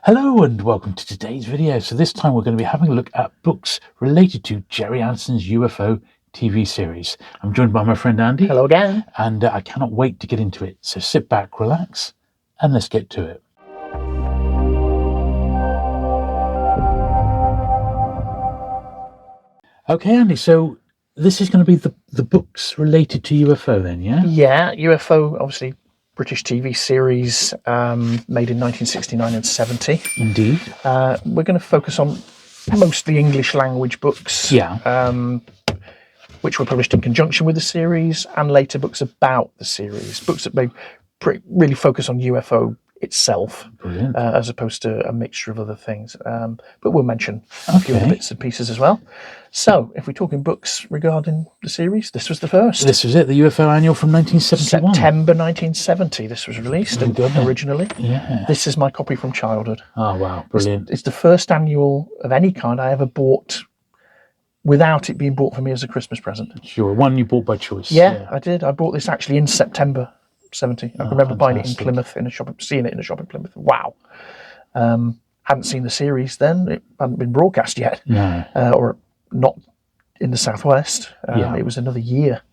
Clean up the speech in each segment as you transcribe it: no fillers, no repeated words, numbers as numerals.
Hello and welcome to today's video. So this time we're going to be having a look at books related to Gerry Anderson's UFO TV series. I'm joined by my friend Andy. Hello again. And I cannot wait to get into it. So sit back, relax, and let's get to it. Okay, Andy, so this is going to be the books related to UFO then, yeah? Yeah, UFO, obviously British TV series made in 1969 and 70. Indeed. We're going to focus on mostly English language books, which were published in conjunction with the series, and later books about the series, books that may really focus on UFO itself, as opposed to a mixture of other things. But we'll mention a few other bits and pieces as well. So, if we're talking books regarding the series, this was the first. This was it, the UFO Annual from 1971. September 1970, this was released originally. Yeah. This is my copy from childhood. Oh, wow, brilliant. It's the first annual of any kind I ever bought without it being bought for me as a Christmas present. Sure, one you bought by choice. Yeah, I did. I bought this actually in September 70. I remember buying it in Plymouth, seeing it in a shop in Plymouth. Wow. Hadn't seen the series then. It hadn't been broadcast yet. No. Or not in the Southwest. It was another year.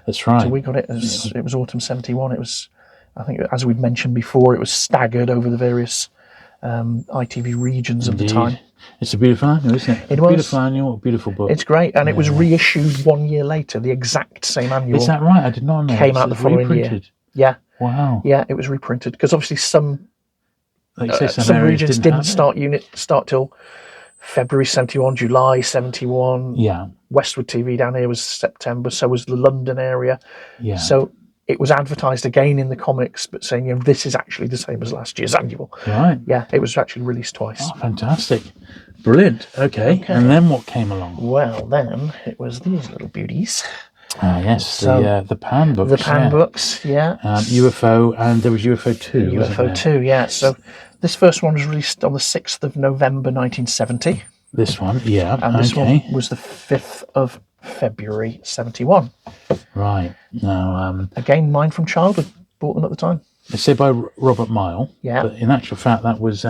That's right. So we got it it was autumn 71. It was, I think, as we'd mentioned before, it was staggered over the various ITV regions of the time. It's a beautiful annual, isn't it? It was. Beautiful annual, beautiful book. It's great, and it was reissued 1 year later, the exact same annual. Is that right? I did not know. Came out the following year. Yeah. Wow. Yeah, it was reprinted, because obviously some regions didn't start till February 71, July 71. Yeah. Westwood TV down here was September, so was the London area. Yeah. So it was advertised again in the comics, but saying, this is actually the same as last year's annual. Right. Yeah, it was actually released twice. Oh, fantastic. Brilliant. Okay. And then what came along? Well, then it was these little beauties. Yes, so, the Pan books. The Pan books, yeah. UFO, and there was UFO 2. UFO 2, yeah. So this first one was released on the 6th of November 1970. This one, yeah. And this one was the 5th of February 71. Right. Now, again, mine from childhood. Bought them at the time. They say by Robert Mile. Yeah. But in actual fact, that was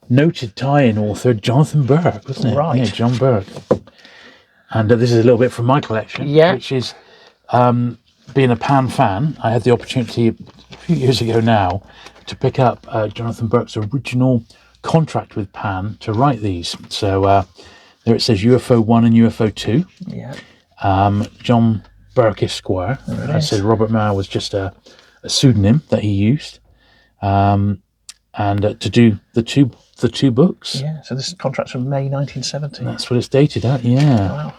noted tie-in author Jonathan Burke, wasn't it? Right. Yeah, John Burke. And this is a little bit from my collection, which is, being a Pan fan, I had the opportunity a few years ago now to pick up Jonathan Burke's original contract with Pan to write these. So there it says UFO 1 and UFO 2. Yeah. John Burke Esquire. I said Robert Mauer was just a pseudonym that he used, and to do the two books. Yeah. So this contract's from May 1970. That's what it's dated at. Yeah. Wow.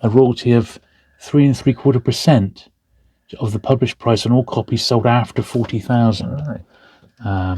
A royalty of 3.75% of the published price on all copies sold after 40,000. Right. I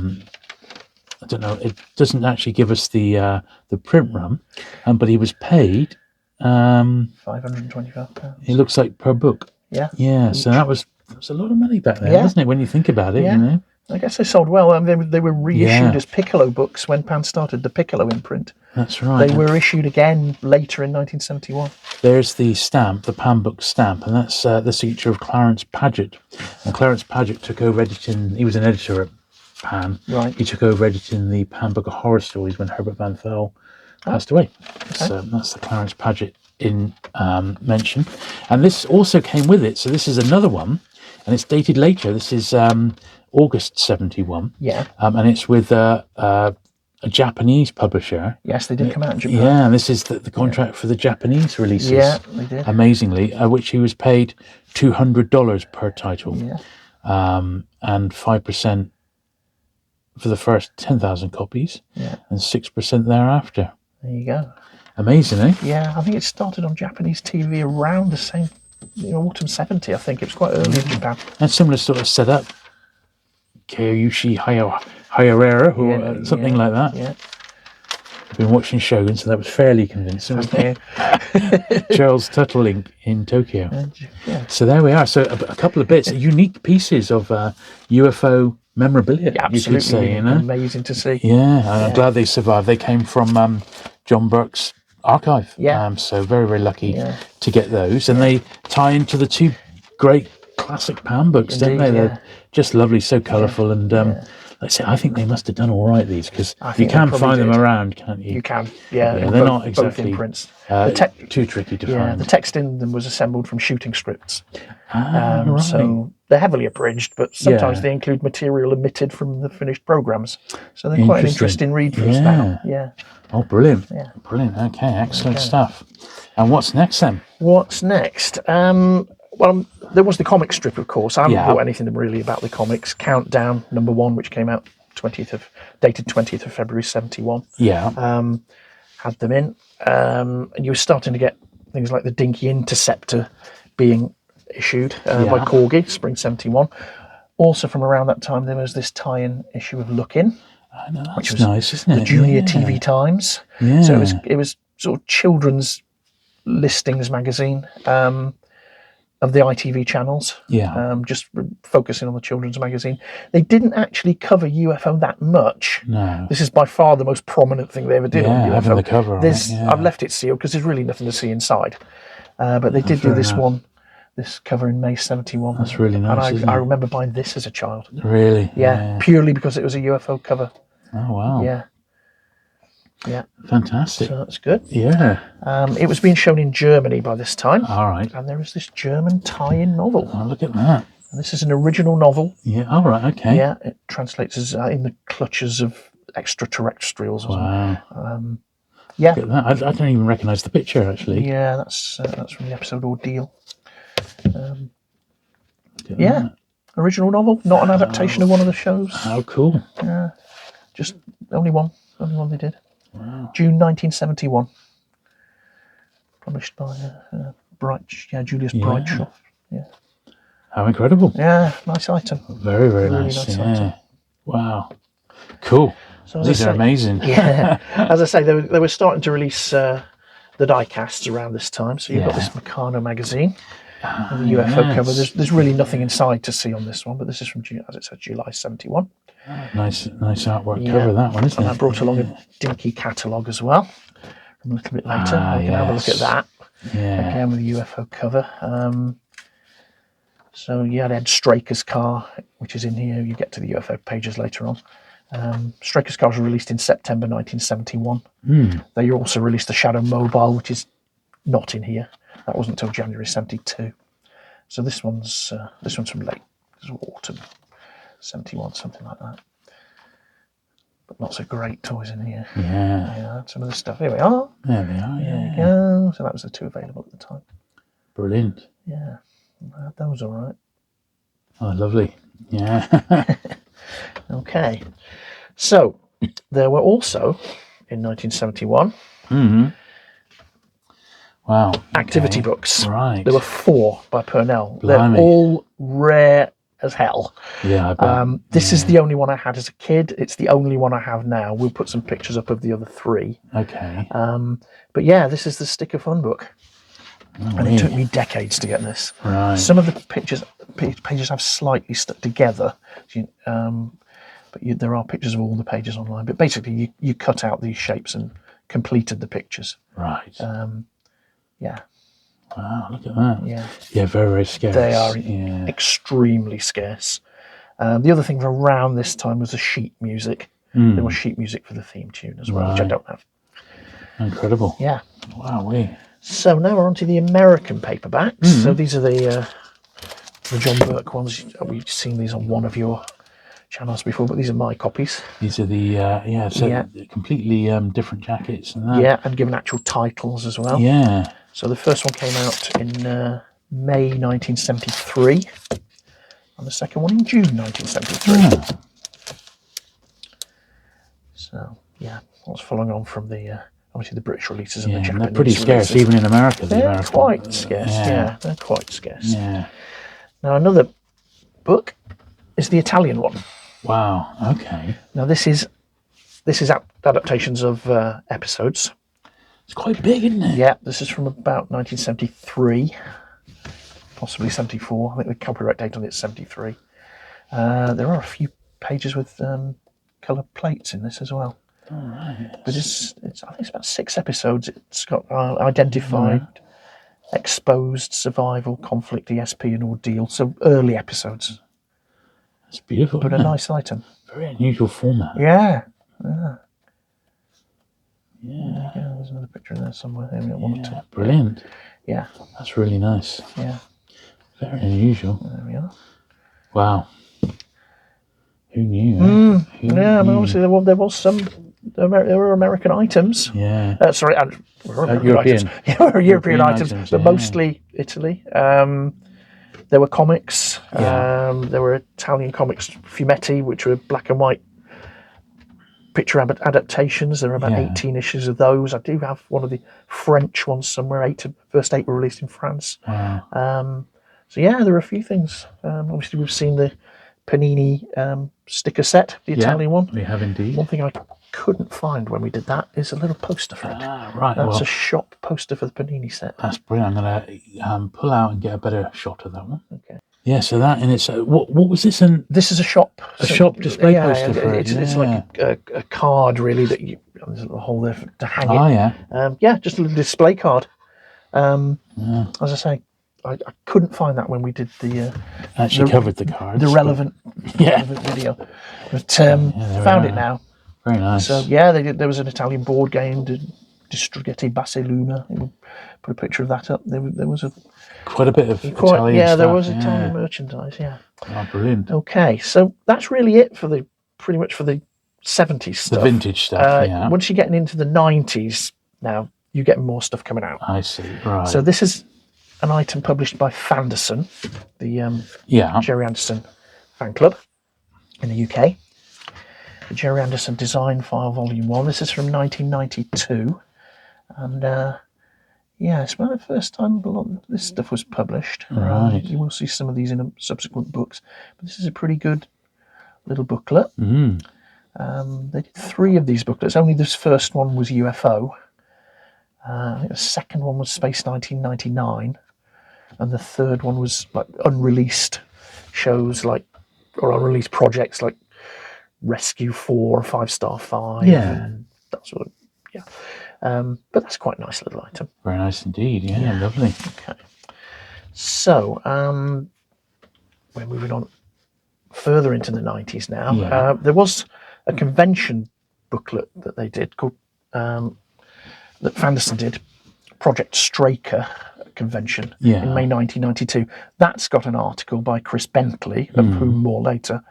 don't know. It doesn't actually give us the print run, but he was paid. £525. It looks like per book. Yeah. Yeah. So that was a lot of money back then, wasn't it? When you think about it, you know. I guess they sold well. They were reissued as Piccolo books when Pan started the Piccolo imprint. That's right. They were issued again later in 1971. There's the stamp, the Pan book stamp, and that's the signature of Clarence Paget. And Clarence Paget took over editing. He was an editor at Pan. Right. He took over editing the Pan book of horror stories when Herbert Van Fell passed away. Okay. So that's the Clarence Paget in mention. And this also came with it. So this is another one, and it's dated later. This is August 71. Yeah. And it's with a Japanese publisher. Yes, they did come out in Japan. Yeah, and this is the contract for the Japanese releases. Yeah, they did. Amazingly, which he was paid $200 per title. Yeah. And 5% for the first 10,000 copies. Yeah. And 6% thereafter. There you go. Amazing, eh? Yeah, I think it started on Japanese TV around the same, autumn 70, I think. It was quite early in Japan. And similar sort of setup. Kyoshi Hayarera or something like that. Yeah. I've been watching Shogun, so that was fairly convincing. Okay. Charles Tuttle in Tokyo. Yeah. So there we are. So a couple of bits, unique pieces of UFO memorabilia, Yeah, you could say. Amazing to see. Yeah, I'm glad they survived. They came from John Burke's archive. Yeah. So very, very lucky to get those. And they tie into the two great classic Pan books, don't they? Yeah. They're just lovely, so colourful, and like I say, I think they must have done all right, these, because I you think they can probably find them did. around, can't you? You can, yeah. Yeah, in they're both, not exactly both imprints. too tricky to find. The text in them was assembled from shooting scripts. Right. So they're heavily abridged, but sometimes they include material omitted from the finished programs. So they're quite an interesting read for us now. Yeah. Oh, brilliant. Yeah. Brilliant. Okay, excellent stuff. And what's next then? What's next? Well, there was the comic strip, of course. I haven't brought anything really about the comics. Countdown #1, which came out dated 20th of February 71. Yeah. Had them in, and you were starting to get things like the Dinky Interceptor being issued by Corgi, spring 71. Also from around that time, there was this tie-in issue of Look In, which was nice, isn't it? The Junior TV Times. Yeah. So it was sort of children's listings magazine of the ITV channels. Yeah. Just focusing on the children's magazine. They didn't actually cover UFO that much. No. This is by far the most prominent thing they ever did on UFO. Having the cover on it, I've left it sealed because there's really nothing to see inside. But they did do this this cover in May 71. That's really nice, And I remember buying this as a child. Really? Yeah, purely because it was a UFO cover. Oh, wow. Yeah. Yeah. Fantastic. So that's good. Yeah. It was being shown in Germany by this time. All right. And there is this German tie-in novel. Oh, look at that. And this is an original novel. Yeah. All right. Okay. Yeah. It translates as In the Clutches of Extraterrestrials. Wow. Yeah. Look at that. I don't even recognise the picture, actually. Yeah, that's from the episode Ordeal. That. Original novel, not an adaptation of one of the shows. How cool. Just only one they did. Wow. June 1971. Published by Julius Breitschoff. Yeah. How incredible. Yeah, nice item. Very, very really nice. item. Wow. Cool. So these are amazing. Yeah. As I say, they were starting to release the die casts around this time. So you've got this Meccano magazine. And the UFO cover. There's really nothing inside to see on this one, but this is from, as it said, July 71. Nice artwork cover, that one, isn't it? And I brought along a Dinky catalogue as well from a little bit later. You can have a look at that. Yeah. Again with the UFO cover. So they had Straker's car, which is in here. You get to the UFO pages later on. Straker's car was released in September 1971. They also released the Shadow Mobile, which is not in here. That wasn't until January 72. So this one's from late autumn 71, something like that. But lots of great toys in here. Yeah. Some of the stuff. Here we are. There we are. There you go. So that was the two available at the time. Brilliant. Yeah. I had those all right. Oh, lovely. Yeah. Okay. So there were also in 1971. Wow. Activity books. Right. There were 4 by Purnell. Blimey. They're all rare as hell. Yeah, I bet. This is the only one I had as a kid. It's the only one I have now. We'll put some pictures up of the other 3. Okay. But yeah, this is the Sticker Fun book. And it took me decades to get this. Right. Some of the pages have slightly stuck together. But there are pictures of all the pages online. But basically, you cut out these shapes and completed the pictures. Right. Yeah. Wow, look at that. Yeah. Yeah, very, very scarce. They are extremely scarce. The other thing from around this time was the sheet music. There was sheet music for the theme tune as well, which I don't have. Incredible. Yeah. Wow. So now we're on to the American paperbacks. So these are the John Burke ones. We've seen these on one of your channels before, but these are my copies. These are the completely different jackets and that. Yeah, and given actual titles as well. Yeah. So the first one came out in May 1973, and the second one in June 1973. So yeah, what's following on from the obviously the British releases and the Japanese. They're pretty scarce, releases. even in America. They're quite scarce. Yeah, they're quite scarce. Yeah. Now another book is the Italian one. Wow. Okay. Now this is adaptations of episodes. It's quite big, isn't it? Yeah, this is from about 1973, possibly 74. I think the copyright date on it is 73. There are a few pages with colour plates in this as well. All right. But it's I think it's about 6 episodes. It's got identified, exposed, survival, conflict, ESP, and ordeal. So early episodes. It's beautiful. But a nice item. Very unusual format. Yeah. Yeah. There you go. There's another picture in there somewhere. There we got one or two. Brilliant. Yeah. That's really nice. Yeah. Very unusual. There we are. Wow. Who knew? Who Yeah, I mean, knew? obviously there was some. There were American items. Yeah. Sorry, European. items. Yeah, European items, but yeah. mostly Italy. There were comics. Yeah. There were Italian comics, fumetti, which were black and white picture adaptations. There are about 18 issues of those. I do have one of the French ones somewhere. First 8 were released in France. Wow. So yeah, there are a few things. Obviously, we've seen the Panini sticker set, the Italian one. We have indeed. One thing I couldn't find when we did that is a little poster for it. Right. That's a shop poster for the Panini set. That's brilliant. I'm going to pull out and get a better shot of that one. Okay. Yeah, so that in its what was this? And this is a shop. Shop display poster for it. It's like a card, really, that there's a little hole there to hang it. Oh, yeah. Just a little display card. As I say, I couldn't find that when we did the actually covered the cards. The relevant video. But found it now. Very nice. So yeah, there was an Italian board game, Distrughetti Barcellona. Put a picture of that up. There was quite a bit of Italian stuff. There was Italian merchandise. Yeah. Oh, brilliant. Okay, so that's really it for pretty much for the 70s stuff. The vintage stuff. Once you're getting into the 90s, now you get more stuff coming out. I see. Right. So this is an item published by Fanderson, the Gerry Anderson fan club in the UK. The Gerry Anderson Design File Volume 1. This is from 1992. And it's about the first time a lot of this stuff was published. Right. You will see some of these in subsequent books. But this is a pretty good little booklet. They did 3 of these booklets. Only this first one was UFO. I think the second one was Space 1999. And the third one was like unreleased shows or unreleased projects like Rescue 4, 5 Star 5. And that sort of, but that's quite a nice little item. Very nice indeed. Yeah. Lovely. Okay. So, we're moving on further into the 90s now. There was a convention booklet that they did called, that Fanderson did, Project Straker convention in May 1992. That's got an article by Chris Bentley, of whom more later,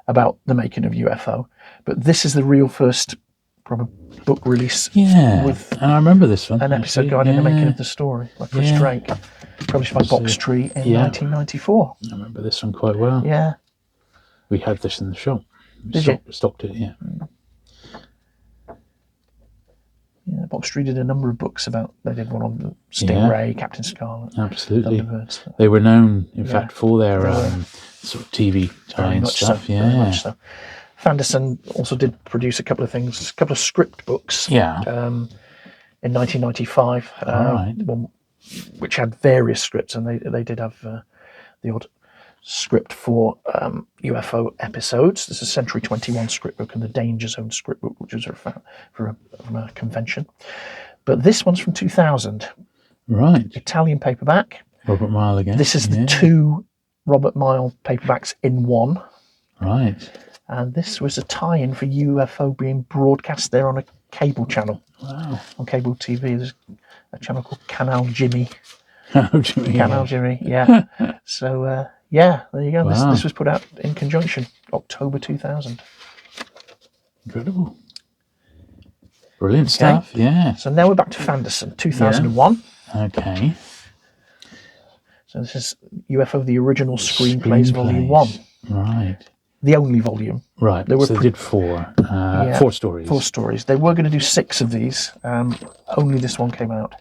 about the making of UFO. But this is the real first proper book release. With and I remember this one. An episode guide in the making of the story by Chris Drake, published by Box Tree in 1994. I remember this one quite well. Yeah. We had this in the shop. Stocked it, Yeah, Box Tree did a number of books about. They did one on Stingray, Captain Scarlet. Absolutely. They were known, in fact, for their sort of TV tie-in stuff. Very much so. Fanderson also did produce a couple of script books. In 1995, one which had various scripts, and they did have the odd script for UFO episodes. There's a Century 21 script book and the Danger Zone script book, which was from a convention. But this one's from 2000. Right. Italian paperback. Robert Mile again. This is the 2 Robert Mile paperbacks in one. Right. And this was a tie-in for UFO being broadcast there on a cable channel. Wow. On cable TV. There's a channel called Canal Jimmy. Canal Jimmy, yeah. So, there you go. Wow. This was put out in conjunction, October 2000. Incredible. Brilliant stuff, So now we're back to Fanderson, 2001. Okay. So this is UFO, the original screenplays, Volume 1. Right. The only volume. Right, they did 4. 4 stories. 4 stories. They were going to do 6 of these. Only this one came out,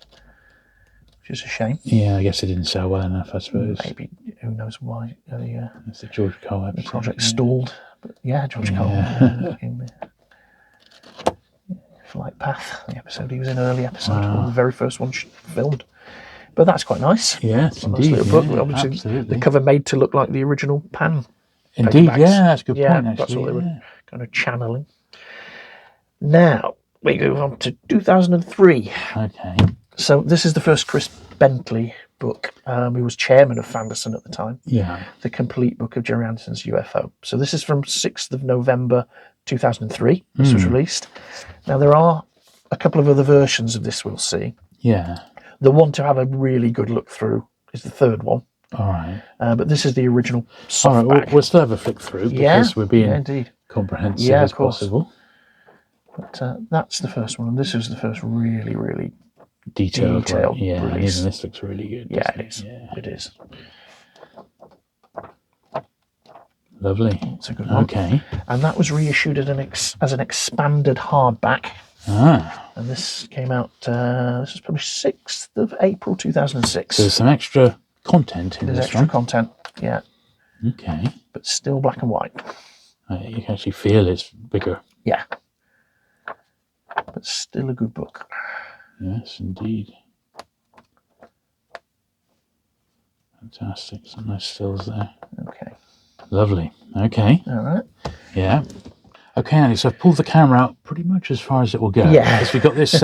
which is a shame. Yeah, I guess it didn't sell well enough, I suppose. Maybe, who knows why. It's the George Cole episode. The project stalled. But George Cole. In Flight Path, the episode he was in, early episode. One of the very first one filmed. But that's quite nice. Yes, indeed. Nice little book. Obviously, absolutely. The cover made to look like the original Pan. Indeed, paperbacks. that's a good point, actually. That's what they were kind of channeling. Now, we go on to 2003. Okay. So this is the first Chris Bentley book. He was chairman of Fanderson at the time. Yeah. The complete book of Gerry Anderson's UFO. So this is from 6th of November 2003. This was released. Now there are a couple of other versions of this we'll see. Yeah. The one to have a really good look through is the third one. All right. But this is the original softback. All right, we'll still have a flick through because we're being indeed. comprehensive as possible. But that's the first one, and this is the first really, really detailed release. And even this looks really good. Yeah, it is. Yeah. It is. Lovely. It's a good one. Okay. And that was reissued as an expanded hardback. Ah. And this came out, this was published 6th of April 2006. So there's some extra content in this one. There's extra content, yeah. Okay. But still black and white. You can actually feel it's bigger. Yeah. But still a good book. Yes, indeed. Fantastic. Some nice stills there. Okay. Lovely. Okay. All right. Yeah. Okay, Andy, so I've pulled the camera out pretty much as far as it will go. Yeah. Because we've got this...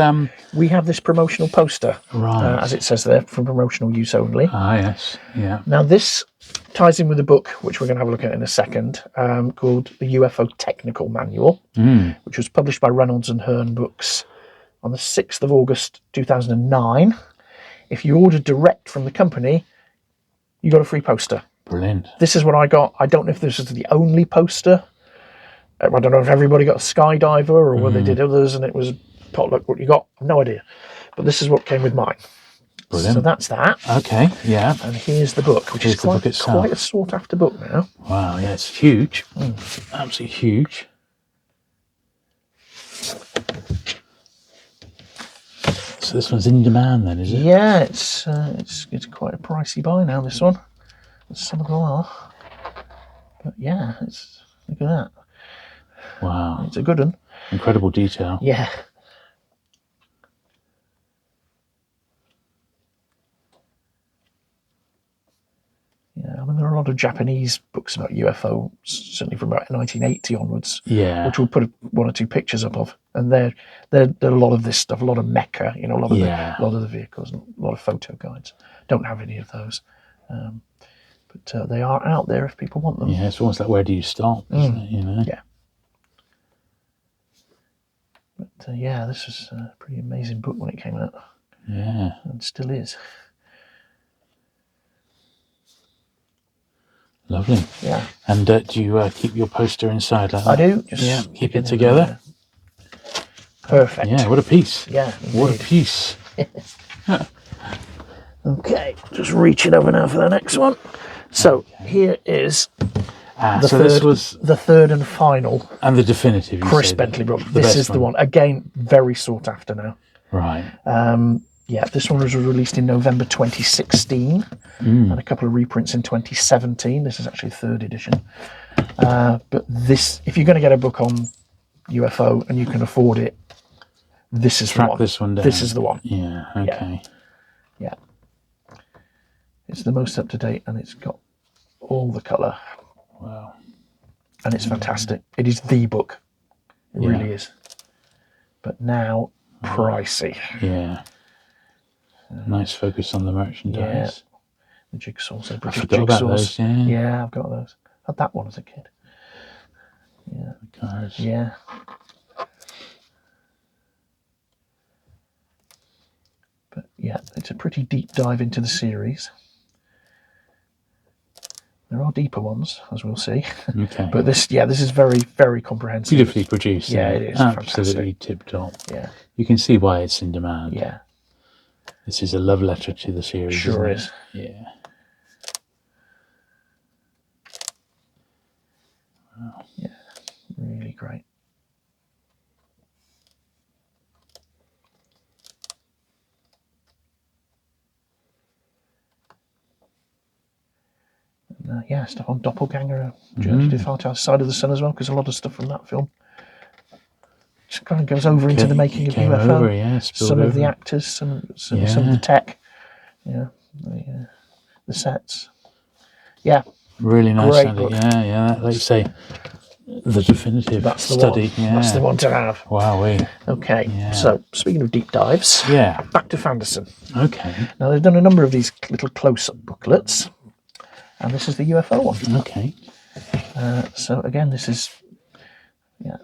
we have this promotional poster, right. As it says there, for promotional use only. Ah, yes. Yeah. Now, this ties in with a book, which we're going to have a look at in a second, called the UFO Technical Manual, which was published by Reynolds and Hearn Books on the 6th of August 2009. If you ordered direct from the company, you got a free poster. Brilliant. This is what I got. I don't know if this is the only poster. I don't know if everybody got a skydiver or whether they did others and it was potluck what you got. No idea. But this is what came with mine. Brilliant. So that's that. Okay, yeah. And here's the book, which is quite a sought-after book now. Wow, yeah, it's huge. Absolutely huge. So this one's in demand then, is it? Yeah, it's quite a pricey buy now, this one. Some of them are. But yeah, look at that. Wow. It's a good one. Incredible detail. Yeah. Yeah, I mean, there are a lot of Japanese books about UFO, certainly from about 1980 onwards. Yeah. Which we'll put one or two pictures up of. And they're a lot of this stuff, a lot of mecha, a lot of the vehicles, and a lot of photo guides. Don't have any of those. But they are out there if people want them. Yeah, it's almost like where do you start, isn't it, Yeah. But yeah, this was a pretty amazing book when it came out. Yeah. And still is. Lovely. Yeah. And do you keep your poster inside like that? I do. Just keep it together. Perfect. Yeah, what a piece. Yeah. What a piece. Okay, just reaching over now for the next one. So here is this was the third and final and the definitive Chris Bentley book. This is the one. Again, very sought after now. Right. Yeah, this one was released in November 2016 and a couple of reprints in 2017. This is actually a third edition. But this, if you're going to get a book on UFO and you can afford it, this is the one. This one down. This is the one. Yeah, okay. Yeah. It's the most up to date and it's got all the colour. Wow. And it's fantastic. It is the book. It really is. But now, pricey. Yeah. Nice focus on the merchandise. Yeah. The jigsaws. I forgot about those, Yeah, I've got those. I had that one as a kid. Yeah. The cars. Yeah. But yeah, it's a pretty deep dive into the series. There are deeper ones, as we'll see. Okay. But this is very, very comprehensive. Beautifully produced. Yeah, it is. Absolutely tip-top. Yeah. You can see why it's in demand. Yeah. This is a love letter to the series. Sure isn't is. It? Yeah. Wow. Yeah. Really great. And, yeah, stuff on Doppelganger, Journey to the Far Side of the Sun as well, because a lot of stuff from that film just kind of goes over into the making of UFO. Over, some of the actors, some of the tech, the sets. Yeah. Really nice. Great book. Yeah, like you say, the definitive study. One. Yeah. That's the one to have. Wowee. Okay, so speaking of deep dives, back to Fanderson. Okay. Now they've done a number of these little close-up booklets, and this is the UFO one. Okay. So again, this is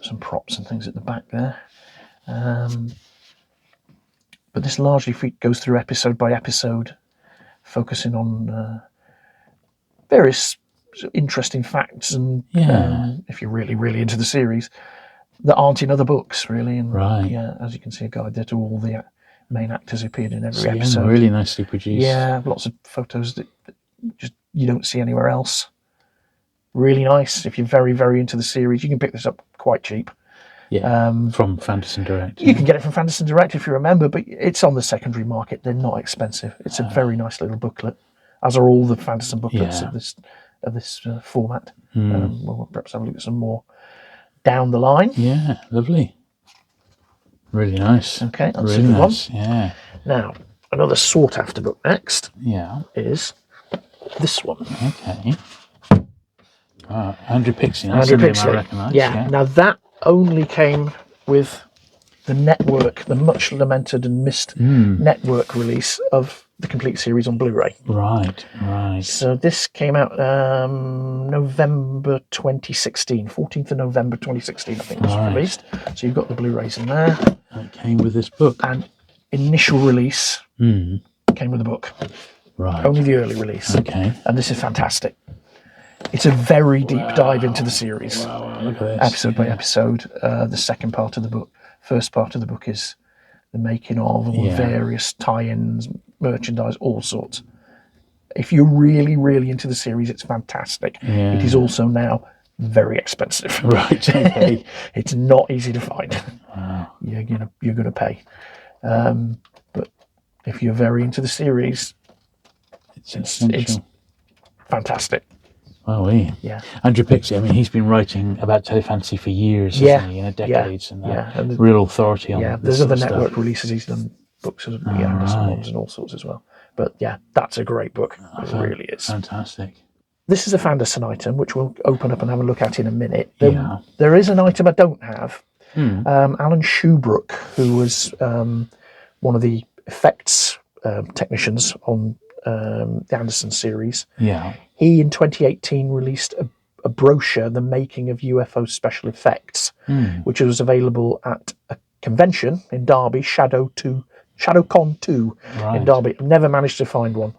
some props and things at the back there. But this largely goes through episode by episode, focusing on various interesting facts and if you're really, really into the series, that aren't in other books, really. And as you can see, a guide there to all the main actors who appeared in every episode. Really nicely produced. Yeah, lots of photos that just you don't see anywhere else. Really nice. If you're very, very into the series, you can pick this up quite cheap. Yeah, from Fanderson Direct. You can get it from Fanderson Direct if you remember, but it's on the secondary market. They're not expensive. It's a very nice little booklet, as are all the Fanderson booklets of this format. We'll perhaps have a look at some more down the line. Yeah, lovely. Really nice. Okay, that's really nice. One. Yeah. Now, another sought-after book next. Is this one. Okay. Andrew Pixley. That's Andrew Pixley. I recognise. Yeah. Now that only came with the network, the much lamented and missed network release of the complete series on Blu-ray. Right. So this came out November 2016, 14th of November 2016, I think it was released. So you've got the Blu-rays in there. It came with this book. And initial release came with the book. Right. Only the early release. Okay. And this is fantastic. It's a very deep dive into the series. Wow. Look at this. Episode by episode. The second part of the book. First part of the book is the making of all the various tie-ins, merchandise, all sorts. If you're really, really into the series, it's fantastic. Yeah. It is also now very expensive. Right. Okay. It's not easy to find. Wow. You're gonna pay. But if you're very into the series, it's fantastic. Oh, yeah. Andrew Pixley, I mean, he's been writing about telefantasy for years, hasn't he? Decades, and real authority on this. There's other network stuff. releases. He's done books of Anderson ones and all sorts as well. But yeah, that's a great book. It really is. Fantastic. This is a Fanderson item, which we'll open up and have a look at in a minute. There is an item I don't have. Alan Shoebrook, who was one of the effects technicians on the Anderson series. Yeah. He, in 2018, released a brochure, The Making of UFO Special Effects, which was available at a convention in Derby, ShadowCon 2 in Derby. I've never managed to find one.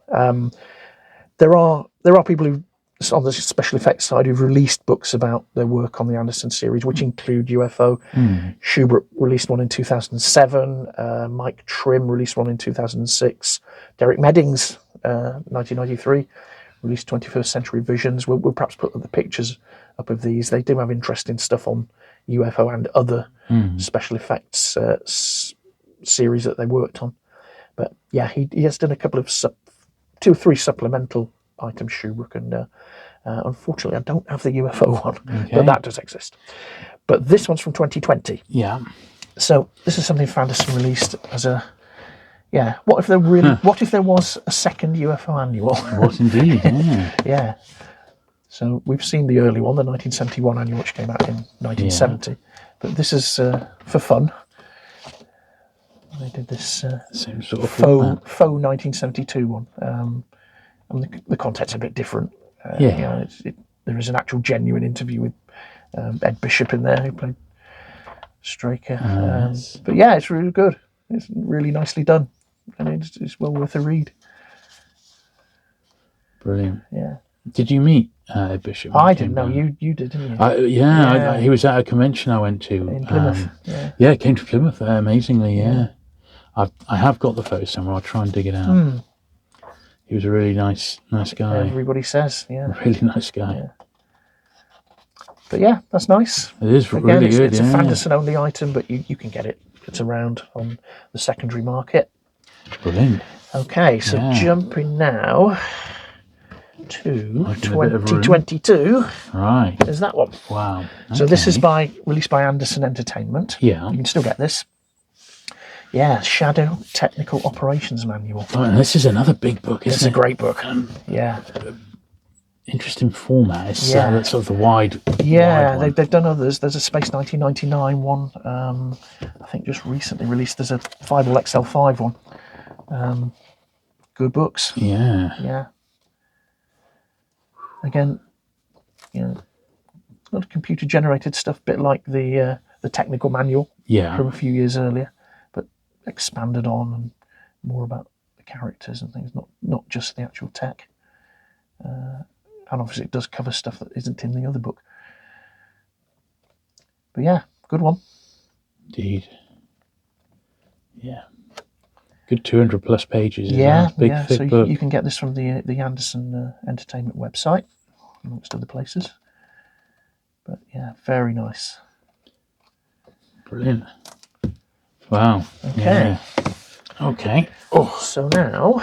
There are people who, on the special effects side, who've released books about their work on the Anderson series, which include UFO. Schubert released one in 2007. Mike Trim released one in 2006. Derek Meddings, 1993, released 21st Century Visions. We'll perhaps put the pictures up of these. They do have interesting stuff on UFO and other special effects series that they worked on. But yeah, he has done a couple of 2 or 3 supplemental items, Shoebrook, and unfortunately I don't have the UFO one, but that does exist. But this one's from 2020. Yeah. So this is something Fanderson released as a what if there was a second UFO annual? What indeed, yeah. Yeah. So we've seen the early one, the 1971 annual, which came out in 1970. But this is for fun. They did this same sort of faux 1972 one. And the content's a bit different. There is an actual genuine interview with Ed Bishop in there, who played Straker. But yeah, it's really good. It's really nicely done, and it's well worth a read. Brilliant. Yeah. Did you meet Ed Bishop? I didn't know. You did, didn't you? He was at a convention I went to in Plymouth. It came to Plymouth. Amazingly, yeah. I have got the photo somewhere. I'll try and dig it out. He was a really nice guy. Everybody says, Really nice guy. Yeah. But yeah, that's nice. It is really good. It's a Fanderson only item, but you can get it. It's around on the secondary market. Brilliant. Okay, so jumping now to 2022. Right. There's that one. Wow. Okay. So this is released by Anderson Entertainment. Yeah. You can still get this. Yeah, Shadow Technical Operations Manual. Oh, and this is another big book, isn't it? It's a great book. Yeah. interesting format. It's Yeah. sort of the wide. Yeah, wide one. they've done others. There's a Space 1999 one. I think just recently released. There's a Fireball XL5 one. Good books. Yeah. Yeah. Again, you know, it's not computer generated stuff, bit like the technical manual Yeah. from a few years earlier, but expanded on and more about the characters and things, not just the actual tech. And obviously it does cover stuff that isn't in the other book. But yeah, good one. Indeed. Yeah. Good 200 plus pages. Yeah, Big, yeah. thick So book. you can get this from the Anderson Entertainment website, amongst other places. But yeah, very nice. Brilliant. Wow. Okay. Yeah. Okay. So now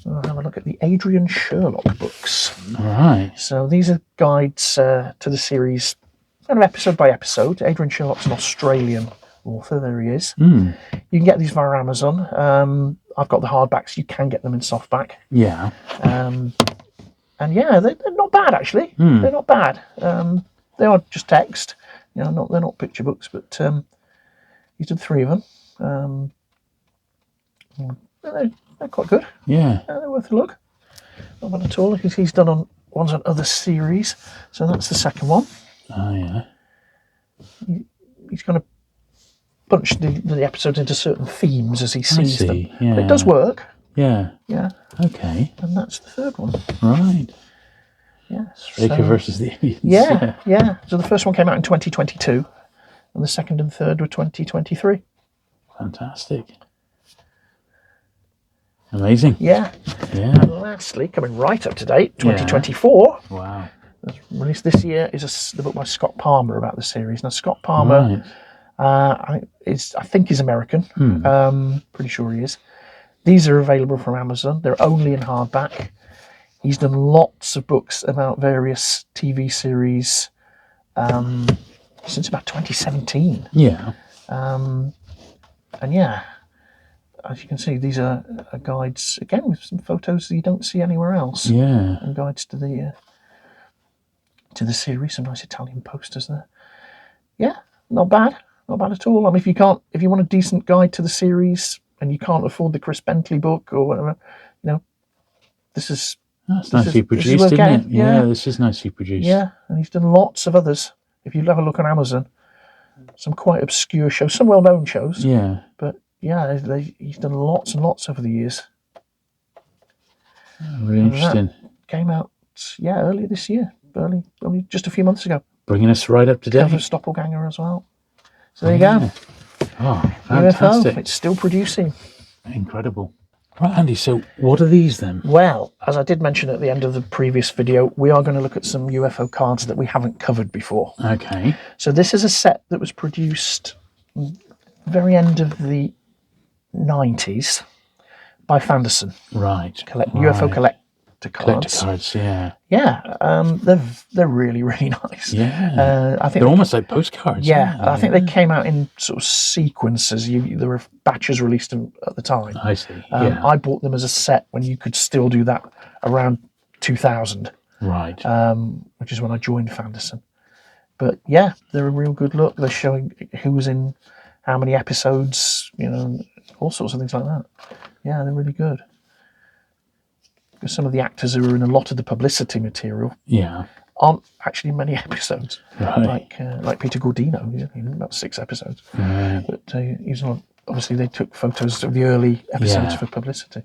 we'll have a look at the Adrian Sherlock books. All right. So these are guides to the series, kind of episode by episode. Adrian Sherlock's an Australian author. There he is. You can get these via Amazon. I've got the hardbacks. You can get them in softback. Yeah. And yeah, they're not bad actually. They're not bad. They are just text. You know, they're not picture books, but he's done 3 of them. They're quite good. Yeah. They're worth a look. Not bad at all. He's done ones on other series. So that's the second one. Oh, yeah. He's going to bunch the episodes into certain themes as he sees them. Yeah. But it does work. Yeah. Yeah. Okay. And that's the third one. Right. Yeah. Straker versus the aliens. Yeah. So the first one came out in 2022, and the second and third were 2023. Fantastic. Amazing. Yeah. Yeah. And lastly, coming right up to date, 2024. Wow. Released this year is the book by Scott Palmer about the series. Now Scott Palmer, I think he's American. Pretty sure he is. These are available from Amazon. They're only in hardback. He's done lots of books about various TV series since about 2017. Yeah. And yeah, as you can see, these are guides again with some photos that you don't see anywhere else. Yeah. And guides to the series. Some nice Italian posters there. Yeah, not bad at all. I mean, if you want a decent guide to the series and you can't afford the Chris Bentley book or whatever, That's nicely produced, isn't it? Yeah, this is nicely produced. Yeah, and he's done lots of others. If you have a look on Amazon, some quite obscure shows, some well-known shows. Yeah. But yeah, he's done lots and lots over the years. Really interesting. Came out, earlier this year. Early, just a few months ago. Bringing us right up to date. Cover of Stoppelganger as well. So there you go. Oh, fantastic. UFO, it's still producing. Incredible. Right, Andy, so what are these then? Well, as I did mention at the end of the previous video, we are going to look at some UFO cards that we haven't covered before. Okay. So this is a set that was produced very end of the 90s by Fanderson. Right. UFO collector cards. Collector cards, yeah. Yeah, they're really, really nice. Yeah. I think they're almost like postcards. Yeah, I think they came out in sort of sequences. There were batches released at the time. I see. I bought them as a set when you could still do that around 2000. Right. Which is when I joined Fanderson. But yeah, they're a real good look. They're showing who was in how many episodes, all sorts of things like that. Yeah, they're really good. Because some of the actors who are in a lot of the publicity material aren't actually in many episodes. Right. Like Peter Gordino, he's in about 6 episodes. Right. But he's not. Obviously, they took photos of the early episodes for publicity.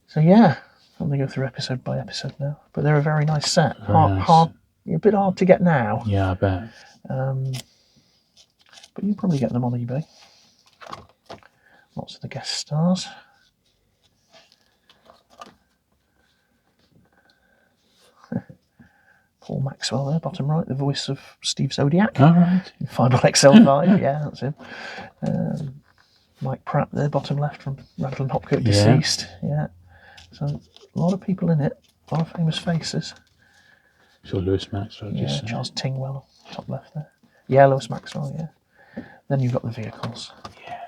So yeah, I'm going to go through episode by episode now. But they're a very nice set. Hard, a bit hard to get now. Yeah, I bet. But you can probably get them on eBay. Lots of the guest stars. Paul Maxwell there, bottom right, the voice of Steve Zodiac. All right. Final XL5, yeah, that's him. Mike Pratt there, bottom left, from Rattle and Hopkirk, deceased. Yeah. So a lot of people in it, a lot of famous faces. So Lewis Maxwell. Yeah, Charles Tingwell, top left there. Yeah, Lewis Maxwell, yeah. Then you've got the vehicles. Yeah.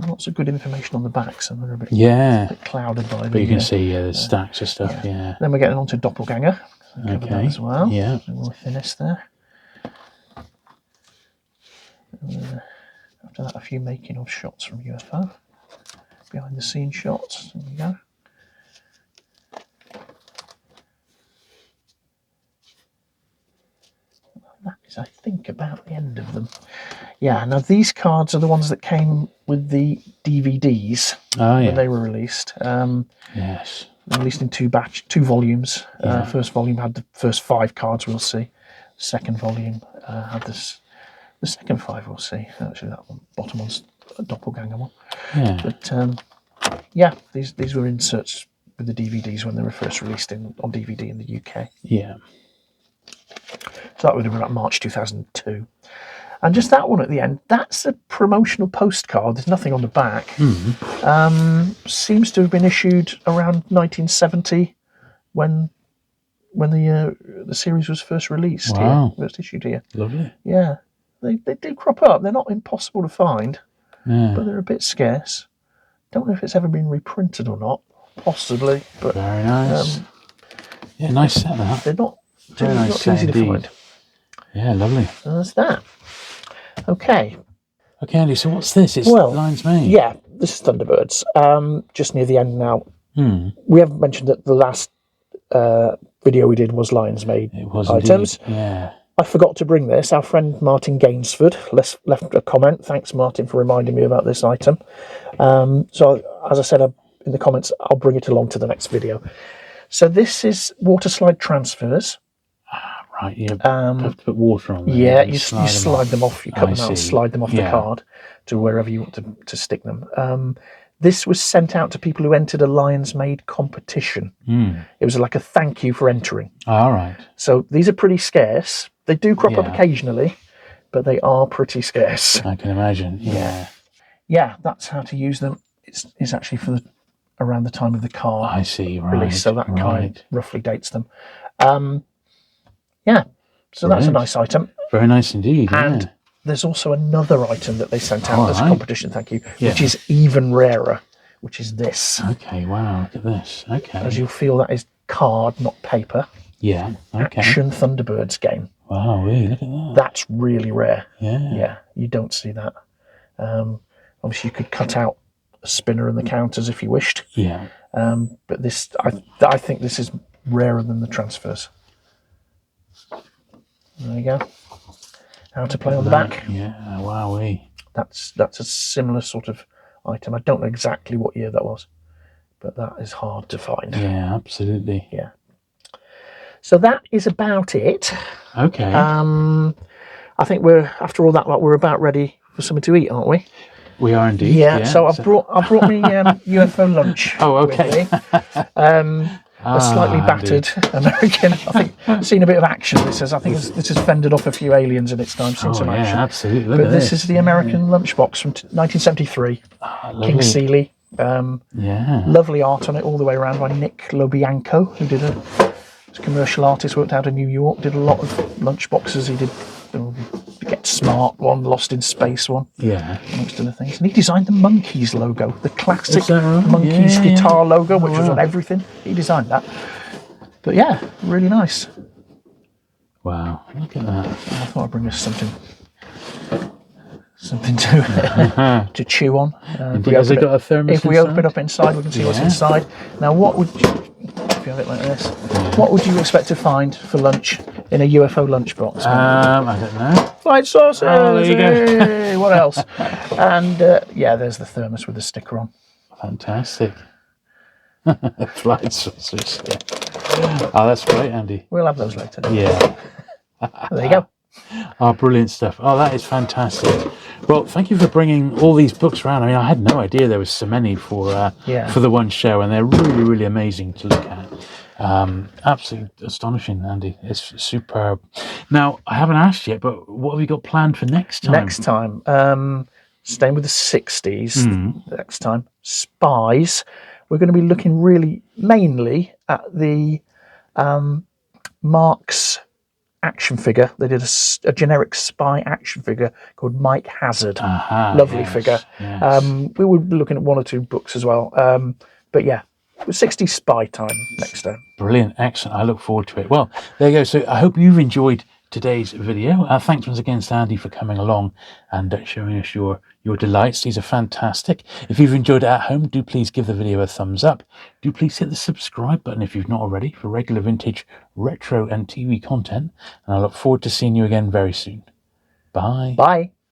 lots of good information on the back, so they're a bit clouded by. But you can see there's stacks of stuff. Yeah. Then we're getting on to doppelganger. Cover that as well. Yeah. So we'll finish there. After that, a few making of shots from UFO. Behind the scenes shots. There we go. That is, I think, about the end of them. Yeah, now these cards are the ones that came with the DVDs when they were released. Yes. Released in two volumes. First volume had the first 5 cards, we'll see. Second volume had the second 5, we'll see. Actually, that one, bottom one's a doppelganger one. Yeah. But these were inserts with the DVDs when they were first released on DVD in the UK. Yeah. So that would have been like March 2002. And just that one at the end, that's a promotional postcard. There's nothing on the back. Seems to have been issued around 1970 when the series was first released. Wow. Here, first issued here. Lovely. Yeah. They do crop up. They're not impossible to find, but they're a bit scarce. Don't know if it's ever been reprinted or not. Possibly. But very nice. Nice set that. They're not too easy to find. Yeah, lovely. So that's that. Okay, Andy, so what's this? It's Lines Made. Yeah, this is Thunderbirds. Just near the end now. We haven't mentioned that the last video we did was Lines Made items. Indeed. Yeah. I forgot to bring this. Our friend Martin Gainsford left a comment. Thanks, Martin, for reminding me about this item. So, as I said in the comments, I'll bring it along to the next video. So this is water slide transfers. Right, you have to put water on them. Yeah, you slide them off. You cut them out and slide them off the card to wherever you want to stick them. This was sent out to people who entered a Lions Made competition. It was like a thank you for entering. All right. So these are pretty scarce. They do crop up occasionally, but they are pretty scarce. I can imagine. Yeah. Yeah, that's how to use them. It's actually for around the time of the card release, so that kind of roughly dates them. So that's a nice item. Very nice indeed. And there's also another item that they sent out as a competition thank you, which is even rarer, which is this. Okay, wow, look at this. Okay. As you'll feel, that is card, not paper. Yeah, okay. Action Thunderbirds game. Wow, really, look at that. That's really rare. Yeah. Yeah, you don't see that. Obviously, you could cut out a spinner and the counters if you wished. Yeah. But this, I think this is rarer than the transfers. There you go. How to play on the back. Yeah, wowee. That's a similar sort of item. I don't know exactly what year that was, but that is hard to find. Yeah, absolutely. Yeah. So that is about it. Okay. I think after all that, we're about ready for something to eat, aren't we? We are indeed. Yeah. So I brought me UFO lunch. Oh, okay. With me. A slightly battered American. I think I've seen a bit of action. This has fended off a few aliens in its time. Seen some action. Yeah, absolutely. But this is the American lunchbox from 1973. King Seeley. Lovely art on it all the way around by Nick Lobianco, who did a commercial artist, worked out in New York, did a lot of lunchboxes. He did the Get Smart one, Lost in Space one, amongst other things. And he designed the Monkees logo, the classic Monkees guitar logo, which was on everything. He designed that. But yeah, really nice. Wow, look at that. I thought I'd bring us something to chew on. Has it got a thermos If we open it up inside, we can see what's inside. Now, what would you, if you have it like this, what would you expect to find for lunch in a UFO lunchbox? I don't know. Fried sausage. Oh, there you go. Hey, what else? And there's the thermos with the sticker on. Fantastic. Fried sausage. Yeah. Oh, that's great, Andy. We'll have those later. Yeah. There you go. Oh, brilliant stuff. Oh, that is fantastic. Well, thank you for bringing all these books around. I mean, I had no idea there was so many for the one show, and they're really, really amazing to look at. Absolutely astonishing, Andy. It's superb. Now, I haven't asked yet, but what have you got planned for next time? Next time, staying with the 60s, next time, spies. We're going to be looking really mainly at the Marx action figure. They did a generic spy action figure called Mike Hazard. Lovely figure. Yes. We would be looking at 1 or 2 books as well. But yeah, 60s spy time next time. Brilliant, excellent. I look forward to it. Well, there you go. So I hope you've enjoyed today's video. Thanks once again, Sandy, for coming along and showing us your delights. These are fantastic. If you've enjoyed it at home, do please give the video a thumbs up. Do please hit the subscribe button if you've not already for regular vintage, retro and TV content. And I look forward to seeing you again very soon. Bye. Bye.